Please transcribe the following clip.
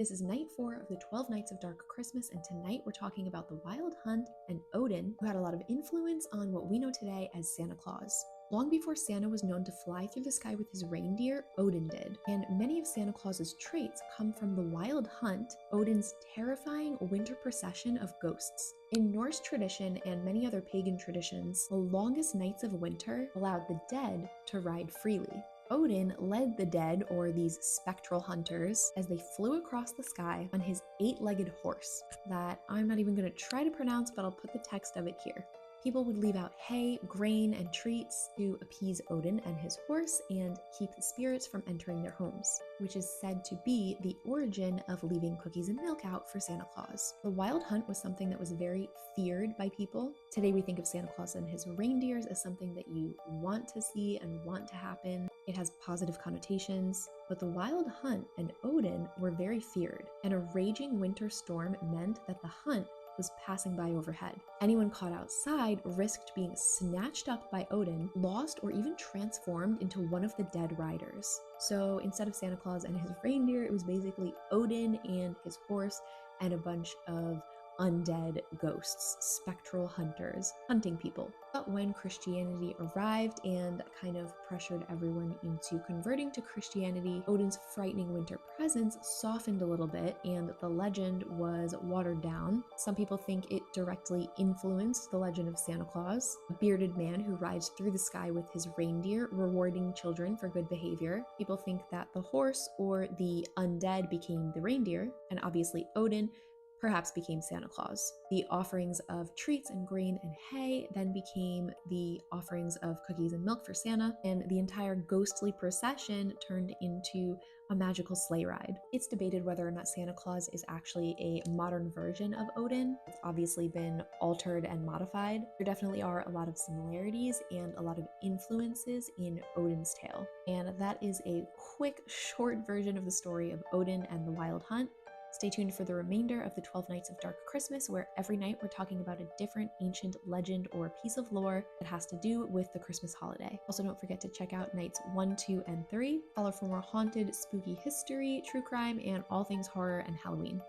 This is night 4 of the 12 Nights of Dark Christmas, and tonight we're talking about the Wild Hunt and Odin, who had a lot of influence on what we know today as Santa Claus. Long before Santa was known to fly through the sky with his reindeer, Odin did, and many of Santa Claus's traits come from the Wild Hunt, Odin's terrifying winter procession of ghosts. In Norse tradition and many other pagan traditions, the longest nights of winter allowed the dead to ride freely. Odin led the dead, or these spectral hunters, as they flew across the sky on his 8-legged horse that I'm not even going to try to pronounce, but I'll put the text of it here. People would leave out hay, grain, and treats to appease Odin and his horse and keep the spirits from entering their homes, which is said to be the origin of leaving cookies and milk out for Santa Claus. The Wild Hunt was something that was very feared by people. Today we think of Santa Claus and his reindeers as something that you want to see and want to happen. It has positive connotations, but the Wild Hunt and Odin were very feared, and a raging winter storm meant that the hunt was passing by overhead. Anyone caught outside risked being snatched up by Odin, lost, or even transformed into one of the dead riders. So instead of Santa Claus and his reindeer, it was basically Odin and his horse and a bunch of undead ghosts, spectral hunters, hunting people. But when Christianity arrived and kind of pressured everyone into converting to Christianity, Odin's frightening winter presence softened a little bit and the legend was watered down. Some people think it directly influenced the legend of Santa Claus, a bearded man who rides through the sky with his reindeer, rewarding children for good behavior. People think that the horse or the undead became the reindeer, and obviously Odin perhaps became Santa Claus. The offerings of treats and grain and hay then became the offerings of cookies and milk for Santa, and the entire ghostly procession turned into a magical sleigh ride. It's debated whether or not Santa Claus is actually a modern version of Odin. It's obviously been altered and modified. There definitely are a lot of similarities and a lot of influences in Odin's tale. And that is a quick, short version of the story of Odin and the Wild Hunt. Stay tuned for the remainder of the 12 Nights of Dark Christmas, where every night we're talking about a different ancient legend or piece of lore that has to do with the Christmas holiday. Also, don't forget to check out nights 1, 2, and 3. Follow for more haunted, spooky history, true crime, and all things horror and Halloween.